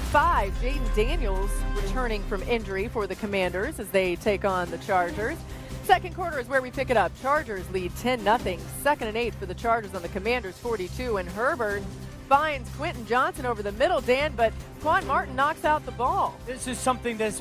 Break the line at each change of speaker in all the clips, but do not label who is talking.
5, Jayden Daniels returning from injury for the Commanders as they take on the Chargers. Second quarter is where we pick it up. Chargers lead 10-0. 2nd and 8 for the Chargers on the Commanders 42. And Herbert finds Quentin Johnson over the middle, Dan, but Quan Martin knocks out the ball.
This is something this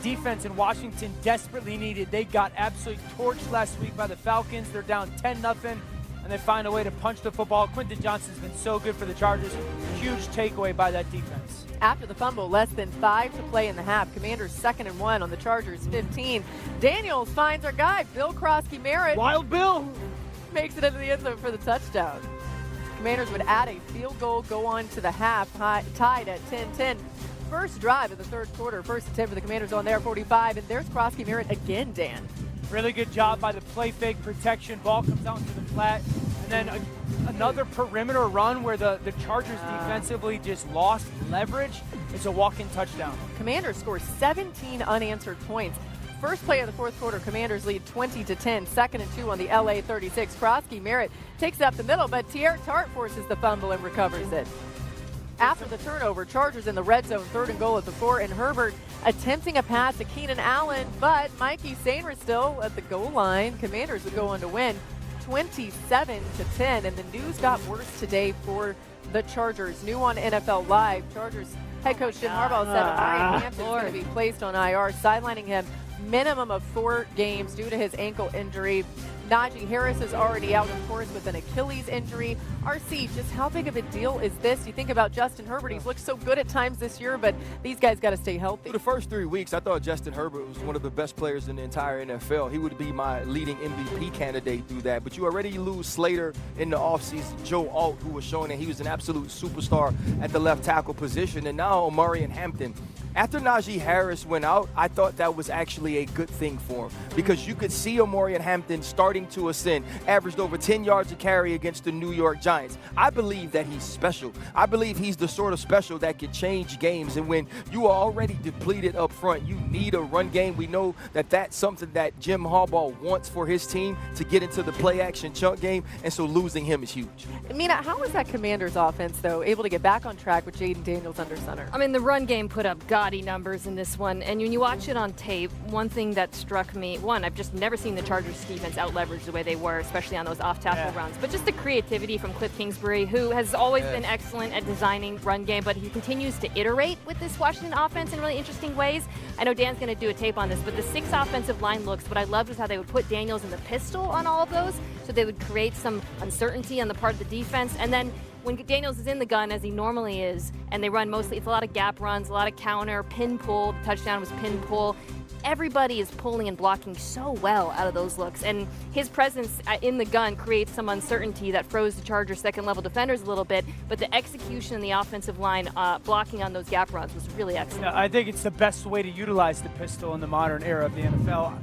defense in Washington desperately needed. They got absolutely torched last week by the Falcons. They're down 10-0, and they find a way to punch the football. Quentin Johnson's been so good for the Chargers. Huge takeaway by that defense.
After the fumble, less than 5 to play in the half. Commanders 2nd and 1 on the Chargers 15. Daniels finds our guy, Bill Krosky-Merritt.
Wild Bill
Makes it into the end zone for the touchdown. Commanders would add a field goal, go on to the half, tied at 10-10. First drive of the third quarter, first attempt for the Commanders on their 45, and there's Krosky-Merritt again, Dan.
Really good job by the play fake protection. Ball comes out into the flat. And then another perimeter run where the Chargers defensively just lost leverage. It's a walk-in touchdown.
Commanders score 17 unanswered points. First play of the fourth quarter, Commanders lead 20-10. 2nd and 2 on the LA 36. Krosky-Merritt takes it up the middle, but Tier Tart forces the fumble and recovers it. After the turnover, Chargers in the red zone, 3rd and goal at the 4, and Herbert attempting a pass to Keenan Allen, but Mikey Sainer still at the goal line. Commanders would go on to win 27-10, and the news got worse today for the Chargers. New on NFL Live, Chargers head coach Jim Harbaugh said Amari Hampton's going to be placed on IR, sidelining him minimum of 4 games due to his ankle injury. Najee Harris is already out, of course, with an Achilles injury. RC, just how big of a deal is this? You think about Justin Herbert. He's looked so good at times this year, but these guys got to stay healthy.
For the first 3 weeks, I thought Justin Herbert was one of the best players in the entire NFL. He would be my leading MVP candidate through that. But you already lose Slater in the offseason, Joe Alt, who was showing that he was an absolute superstar at the left tackle position, and now Amari Hampton. After Najee Harris went out, I thought that was actually a good thing for him because you could see Amari Hampton starting to ascend, averaged over 10 yards a carry against the New York Giants. I believe that he's special. I believe he's the sort of special that can change games, and when you are already depleted up front, you need a run game. We know that that's something that Jim Harbaugh wants for his team to get into the play-action chunk game, and so losing him is huge.
Mina, how was that Commanders offense, though, able to get back on track with Jayden Daniels under center?
I mean, the run game put up gaudy numbers in this one, and when you watch it on tape, one thing that struck me, I've just never seen the Chargers defense out-leverage the way they were, especially on those off-tackle runs, but just the creativity from Cliff Kingsbury, who has always been excellent at designing run game, but he continues to iterate with this Washington offense in really interesting ways. I know Dan's going to do a tape on this, but the 6 offensive line looks, what I loved was how they would put Daniels in the pistol on all of those, so they would create some uncertainty on the part of the defense, and then when Daniels is in the gun, as he normally is, and they run mostly, it's a lot of gap runs, a lot of counter, pin pull. The touchdown was pin pull. Everybody is pulling and blocking so well out of those looks, and his presence in the gun creates some uncertainty that froze the Chargers' second-level defenders a little bit, but the execution in the offensive line blocking on those gap runs was really excellent.
Yeah, I think it's the best way to utilize the pistol in the modern era of the NFL.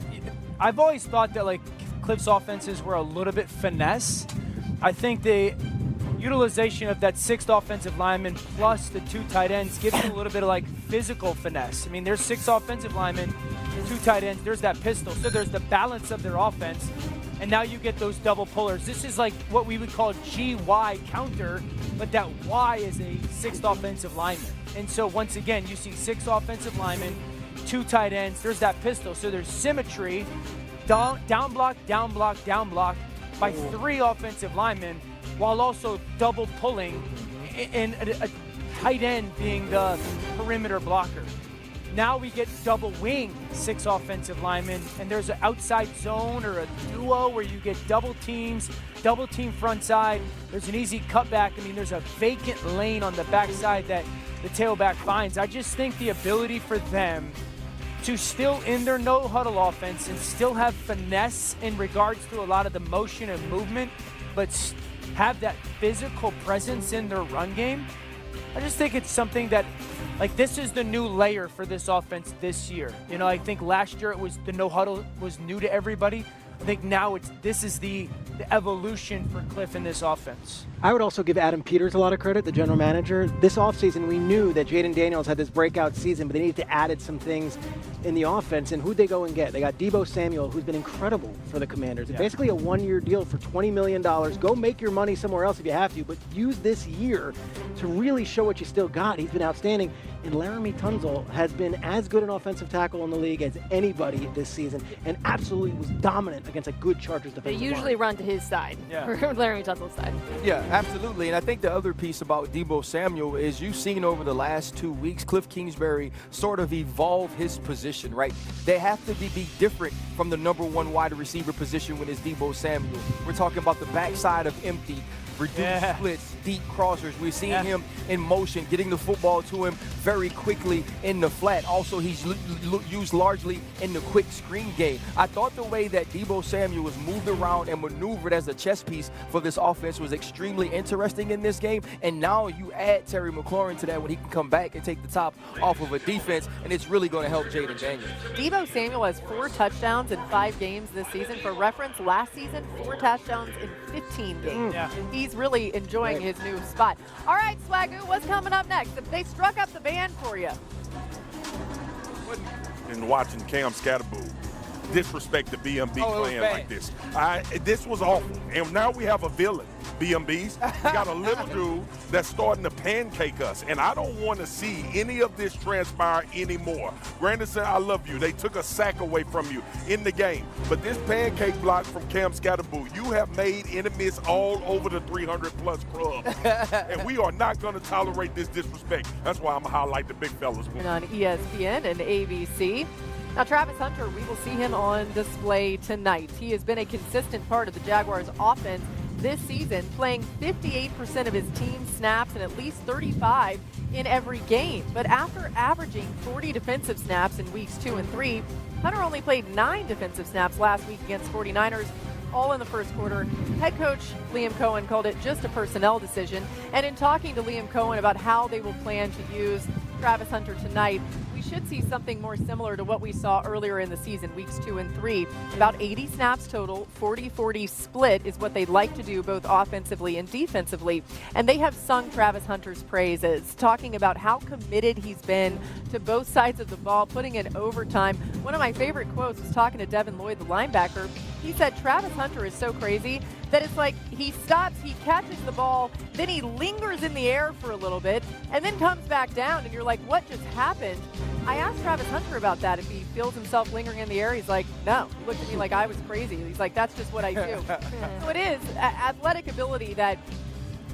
I've always thought that, Cliff's offenses were a little bit finesse. I think the utilization of that 6th offensive lineman plus the 2 tight ends gives you a little bit of physical finesse. I mean, there's 6 offensive linemen, 2 tight ends, there's that pistol. So there's the balance of their offense, and now you get those double pullers. This is like what we would call GY counter, but that Y is a 6th offensive lineman. And so once again, you see 6 offensive linemen, 2 tight ends, there's that pistol. So there's symmetry, down block, down block, down block by 3 offensive linemen, while also double pulling and a tight end being the perimeter blocker. Now we get double wing 6 offensive linemen, and there's an outside zone or a duo where you get double teams, double team front side. There's an easy cutback. I mean, there's a vacant lane on the backside that the tailback finds. I just think the ability for them to still in their no huddle offense and still have finesse in regards to a lot of the motion and movement, but have that physical presence in their run game. I just think it's something that, this is the new layer for this offense this year. I think last year it was the no huddle was new to everybody. I think now this is the evolution for Cliff in this offense.
I would also give Adam Peters a lot of credit, the general manager. This offseason, we knew that Jayden Daniels had this breakout season, but they needed to add some things in the offense. And who'd they go and get? They got Deebo Samuel, who's been incredible for the Commanders. Yeah. Basically a one-year deal for $20 million. Go make your money somewhere else if you have to, but use this year to really show what you still got. He's been outstanding. And Laramie Tunzel has been as good an offensive tackle in the league as anybody this season, and absolutely was dominant against a good Chargers defensive
They usually
line.
run to his side, Laramie Tunzel's side.
Yeah, absolutely. And I think the other piece about Deebo Samuel is you've seen over the last 2 weeks, Cliff Kingsbury sort of evolve his position, right? They have to be different from the number one wide receiver position when it's Deebo Samuel. We're talking about the backside of empty, reduced splits, deep crossers. We're seeing him in motion, getting the football to him very quickly in the flat. Also, he's used largely in the quick screen game. I thought the way that Deebo Samuel was moved around and maneuvered as a chess piece for this offense was extremely interesting in this game. And now you add Terry McLaurin to that when he can come back and take the top off of a defense, and it's really going to help Jayden Daniels.
Deebo Samuel has 4 touchdowns in 5 games this season. For reference, last season, 4 touchdowns in 15 games. He's really enjoying his new spot. All right, Swagoo, what's coming up next? They struck up the band for you.
And watching Cam Scatterboo disrespect the BMB playing like this. This was awful. And now we have a villain, BMBs. We got a little dude that's starting to pancake us. And I don't want to see any of this transpire anymore. Granderson, I love you. They took a sack away from you in the game. But this pancake block from Cam Scatterboo, you have made enemies all over the 300-plus club. And we are not going to tolerate this disrespect. That's why I'm going to highlight the big fellas.
And on ESPN and ABC. Now, Travis Hunter, we will see him on display tonight. He has been a consistent part of the Jaguars' offense this season, playing 58% of his team snaps and at least 35 in every game. But after averaging 40 defensive snaps in weeks 2 and 3, Hunter only played 9 defensive snaps last week against 49ers, all in the first quarter. Head coach Liam Cohen called it just a personnel decision. And in talking to Liam Cohen about how they will plan to use Travis Hunter tonight, we should see something more similar to what we saw earlier in the season, weeks 2 and 3. About 80 snaps total, 40-40 split is what they'd like to do both offensively and defensively. And they have sung Travis Hunter's praises, talking about how committed he's been to both sides of the ball, putting in overtime. One of my favorite quotes was talking to Devin Lloyd, the linebacker. He said Travis Hunter is so crazy that it's like he stops, he catches the ball, then he lingers in the air for a little bit, and then comes back down, and you're like, what just happened? I asked Travis Hunter about that, if he feels himself lingering in the air. He's like, no. He looked at me like I was crazy. He's like, that's just what I do. So it is athletic ability that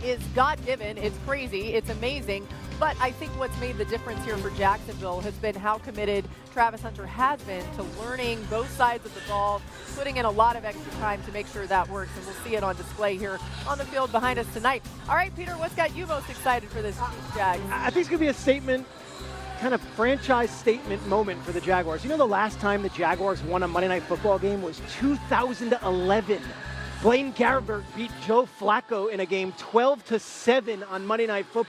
is God-given. It's crazy. It's amazing. But I think what's made the difference here for Jacksonville has been how committed Travis Hunter has been to learning both sides of the ball, putting in a lot of extra time to make sure that works, and we'll see it on display here on the field behind us tonight. All right, Peter, what's got you most excited for this Jags?
I think it's going to be a statement, kind of franchise statement moment for the Jaguars. You know, the last time the Jaguars won a Monday Night Football game was 2011. Blaine Gabbert beat Joe Flacco in a game 12-7 on Monday Night Football.